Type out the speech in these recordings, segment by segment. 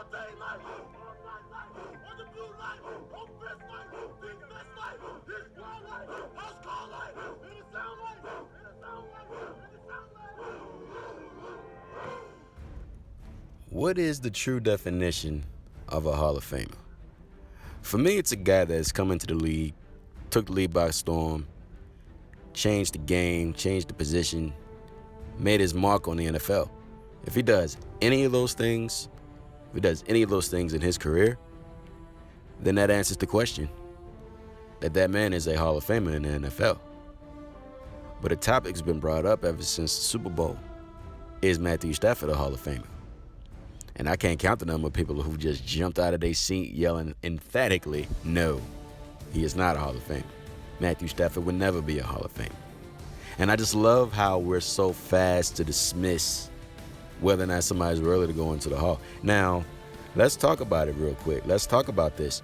all day light, all night light, on the blue light, on fist light, big fist light, this wild light, house call light, and the sound light, and the sound light, and the sound light. What is the true definition of a Hall of Famer? For me, it's a guy that's come into the league, took the league by storm, changed the game, changed the position, made his mark on the NFL. If he does any of those things, in his career, then that answers the question that man is a Hall of Famer in the NFL. But a topic's been brought up ever since the Super Bowl. Is Matthew Stafford a Hall of Famer? And I can't count the number of people who just jumped out of their seat yelling emphatically, no, he is not a Hall of Famer. Matthew Stafford would never be a Hall of Famer. And I just love how we're so fast to dismiss whether or not somebody's worthy to go into the Hall. Now, let's talk about it real quick. Let's talk about this.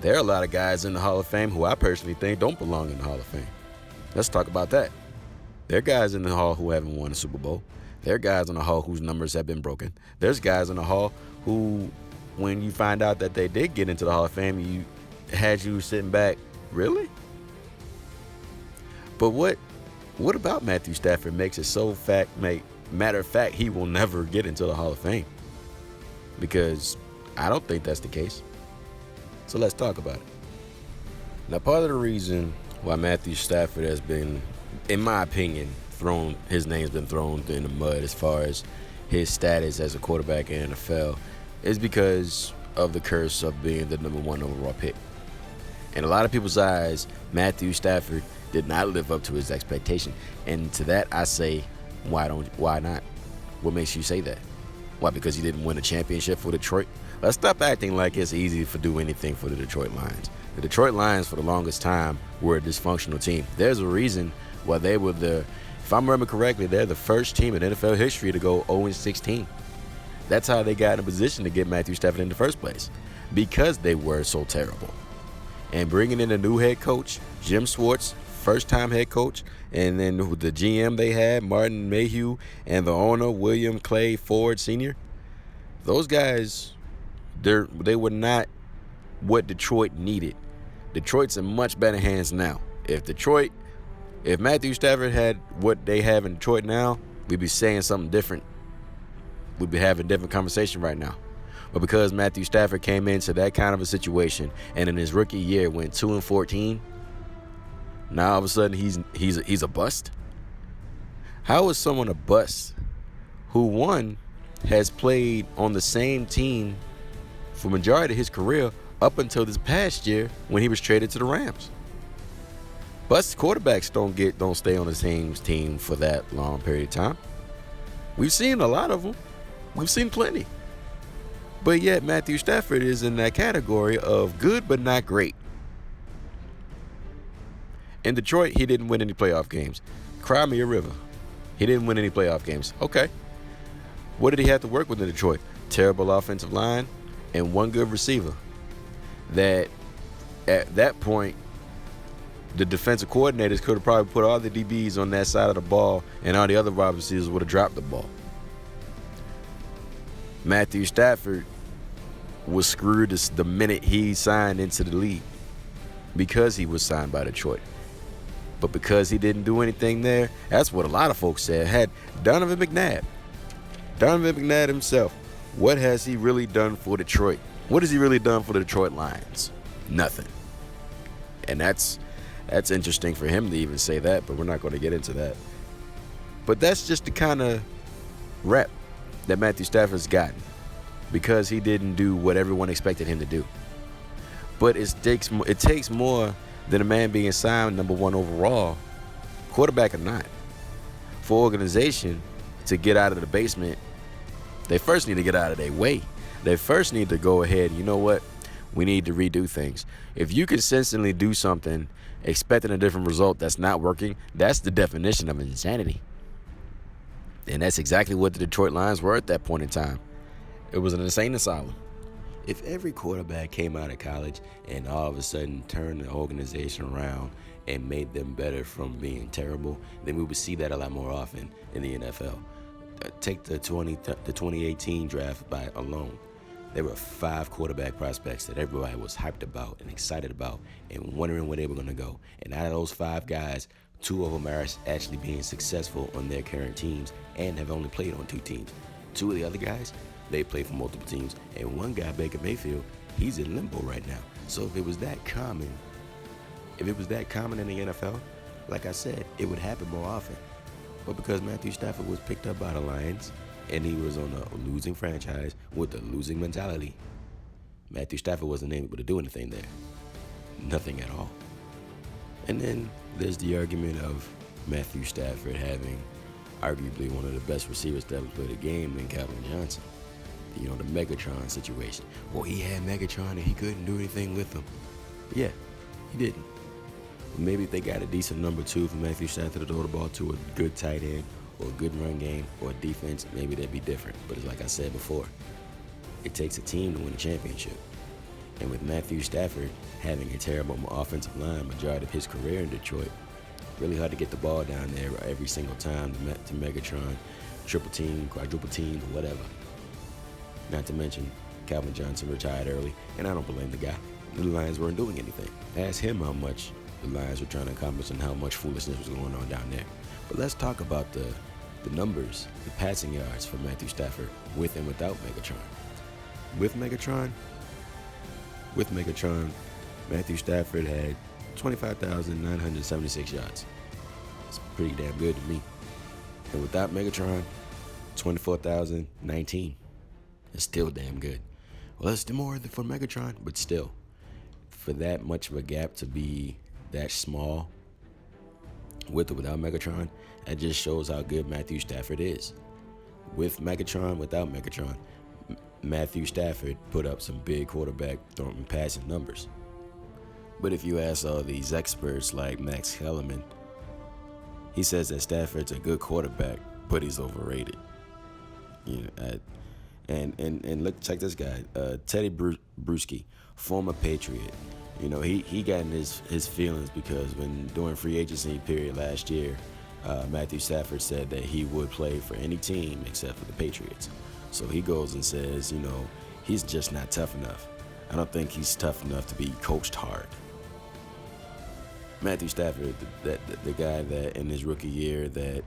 There are a lot of guys in the Hall of Fame who I personally think don't belong in the Hall of Fame. Let's talk about that. There are guys in the Hall who haven't won a Super Bowl. There are guys in the Hall whose numbers have been broken. There's guys in the Hall who, when you find out that they did get into the Hall of Fame, you sitting back, really? But what about Matthew Stafford makes it so matter of fact he will never get into the Hall of Fame? Because I don't think that's the case. So let's talk about it. Now, part of the reason why Matthew Stafford has been, in my opinion, his name's been thrown in the mud as far as his status as a quarterback in the NFL is because of the curse of being the number 1 overall pick. In a lot of people's eyes, Matthew Stafford did not live up to his expectation. And to that I say, why not? What makes you say that? Why, because he didn't win a championship for Detroit? Let's stop acting like it's easy to do anything for the Detroit Lions. The Detroit Lions for the longest time were a dysfunctional team. There's a reason why they were if I remember correctly, they're the first team in NFL history to go 0-16. That's how they got in a position to get Matthew Stafford in the first place, because they were so terrible. And bringing in a new head coach, Jim Schwartz, first-time head coach, and then the GM they had, Martin Mayhew, and the owner, William Clay Ford Sr., those guys, they were not what Detroit needed. Detroit's in much better hands now. If Matthew Stafford had what they have in Detroit now, we'd be saying something different. We'd be having a different conversation right now. But because Matthew Stafford came into that kind of a situation and in his rookie year went 2-14, now all of a sudden he's a bust. How is someone a bust who, one, has played on the same team for majority of his career up until this past year when he was traded to the Rams? Bust quarterbacks don't stay on the same team for that long period of time. We've seen a lot of them. We've seen plenty. But yet Matthew Stafford is in that category of good but not great. In Detroit, he didn't win any playoff games. Cry me a river. He didn't win any playoff games. Okay. What did he have to work with in Detroit? Terrible offensive line and one good receiver. That at that point, the defensive coordinators could have probably put all the DBs on that side of the ball, and all the other wide receivers would have dropped the ball. Matthew Stafford was screwed the minute he signed into the league because he was signed by Detroit. But because he didn't do anything there, that's what a lot of folks said. Had Donovan McNabb himself, what has he really done for Detroit? What has he really done for the Detroit Lions? Nothing. And that's interesting for him to even say that, but we're not going to get into that. But that's just the kind of rep that Matthew Stafford's gotten because he didn't do what everyone expected him to do. But it takes more than a man being signed number 1 overall, quarterback or not, for organization to get out of the basement. They first need to get out of their way. They first need to go ahead, you know what? We need to redo things. If you consistently do something expecting a different result that's not working, that's the definition of insanity. And that's exactly what the Detroit Lions were at that point in time. It was an insane asylum. If every quarterback came out of college and all of a sudden turned the organization around and made them better from being terrible, then we would see that a lot more often in the NFL. Take the 2018 draft by alone. there were 5 quarterback prospects that everybody was hyped about and excited about and wondering where they were going to go. And out of those 5 guys, 2 of them are actually being successful on their current teams and have only played on 2 teams. 2 of the other guys, they played for multiple teams. And one guy, Baker Mayfield, he's in limbo right now. So if it was that common in the NFL, like I said, it would happen more often. But because Matthew Stafford was picked up by the Lions and he was on a losing franchise with a losing mentality, Matthew Stafford wasn't able to do anything there. Nothing at all. And then there's the argument of Matthew Stafford having arguably one of the best receivers to ever play the game in Calvin Johnson. You know, the Megatron situation. Well, he had Megatron and he couldn't do anything with him. Yeah, he didn't. Maybe if they got a decent number 2 for Matthew Stafford to throw the ball to, a good tight end or a good run game or a defense, maybe that'd be different. But it's like I said before, it takes a team to win a championship. And with Matthew Stafford having a terrible offensive line majority of his career in Detroit, really hard to get the ball down there every single time to Megatron, triple team, quadruple team, or whatever. Not to mention, Calvin Johnson retired early, and I don't blame the guy. The Lions weren't doing anything. Ask him how much the Lions were trying to accomplish and how much foolishness was going on down there. But let's talk about the numbers, the passing yards for Matthew Stafford with and without Megatron. With Megatron, Matthew Stafford had 25,976 yards. It's pretty damn good to me. And without Megatron, 24,019. It's still damn good. Well, it's more for Megatron, but still, for that much of a gap to be that small, with or without Megatron, that just shows how good Matthew Stafford is. With Megatron, without Megatron, Matthew Stafford put up some big quarterback throwing and passing numbers. But if you ask all these experts like Max Kellerman, he says that Stafford's a good quarterback, but he's overrated. You know, and look, check this guy, Teddy Bruschi, former Patriot. You know, he got in his feelings because when during free agency period last year, Matthew Stafford said that he would play for any team except for the Patriots. So he goes and says, you know, he's just not tough enough. I don't think he's tough enough to be coached hard. Matthew Stafford, the guy that in his rookie year that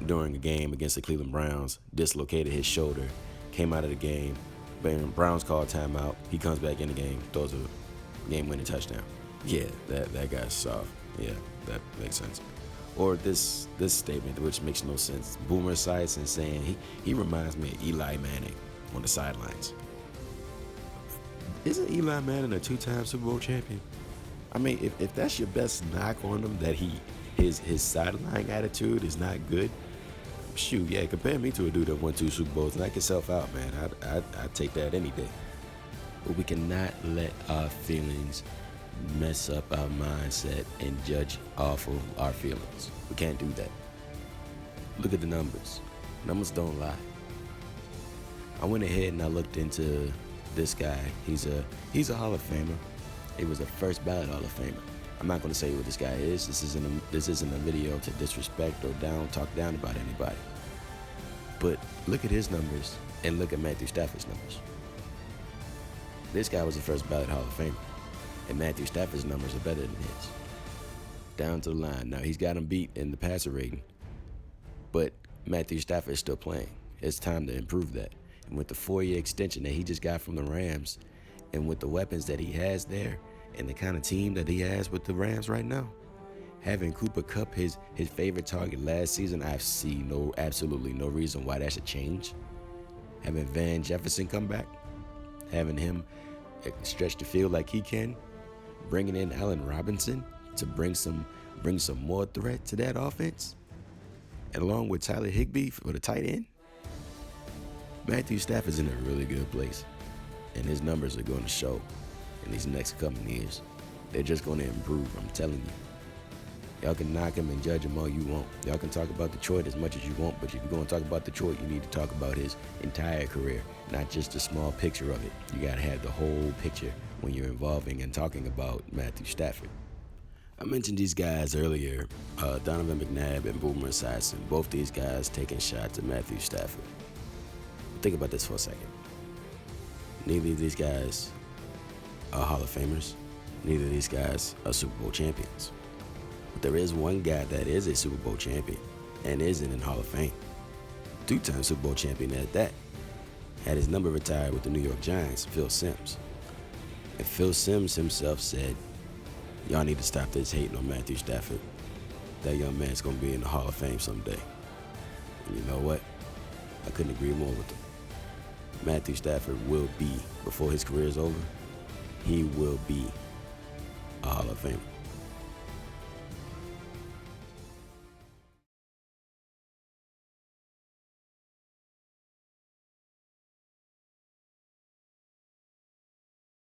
during a game against the Cleveland Browns dislocated his shoulder, came out of the game, Browns called timeout, he comes back in the game, throws a game-winning touchdown. Yeah, that guy's soft. Yeah, that makes sense. Or this statement, which makes no sense. Boomer Esiason saying he reminds me of Eli Manning on the sidelines. Isn't Eli Manning a 2-time Super Bowl champion? I mean, if that's your best knock on him, that his sideline attitude is not good, shoot, yeah, compare me to a dude that won 2 Super Bowls and knock yourself out, man. I'd take that any day. But we cannot let our feelings mess up our mindset and judge off of our feelings. We can't do that. Look at the numbers. Numbers don't lie. I went ahead and I looked into this guy. He's a Hall of Famer. He was a first ballot Hall of Famer. I'm not going to say what this guy is. This isn't a video to disrespect or talk down about anybody. But look at his numbers and look at Matthew Stafford's numbers. This guy was a first ballot Hall of Famer, and Matthew Stafford's numbers are better than his. Down to the line. Now, he's got him beat in the passer rating, but Matthew Stafford is still playing. It's time to improve that. And with the 4-year extension that he just got from the Rams, and with the weapons that he has there, and the kind of team that he has with the Rams right now, having Cooper Kupp his favorite target last season, I see absolutely no reason why that should change. Having Van Jefferson come back, having him stretch the field like he can, bringing in Allen Robinson to bring some more threat to that offense, and along with Tyler Higbee for the tight end, Matthew Stafford's in a really good place, and his numbers are going to show in these next couple years. They're just going to improve, I'm telling you. Y'all can knock him and judge him all you want. Y'all can talk about Detroit as much as you want, but if you're going to talk about Detroit, you need to talk about his entire career, not just a small picture of it. You got to have the whole picture when you're involving and talking about Matthew Stafford. I mentioned these guys earlier, Donovan McNabb and Boomer Esiason, both these guys taking shots at Matthew Stafford. Think about this for a second. Neither of these guys are Hall of Famers. Neither of these guys are Super Bowl champions. But there is one guy that is a Super Bowl champion and isn't in Hall of Fame. Two-time Super Bowl champion at that. Had his number retired with the New York Giants, Phil Simms. And Phil Simms himself said, y'all need to stop this hating on Matthew Stafford. That young man's going to be in the Hall of Fame someday. And you know what? I couldn't agree more with him. Matthew Stafford will be, before his career is over, he will be a Hall of Famer.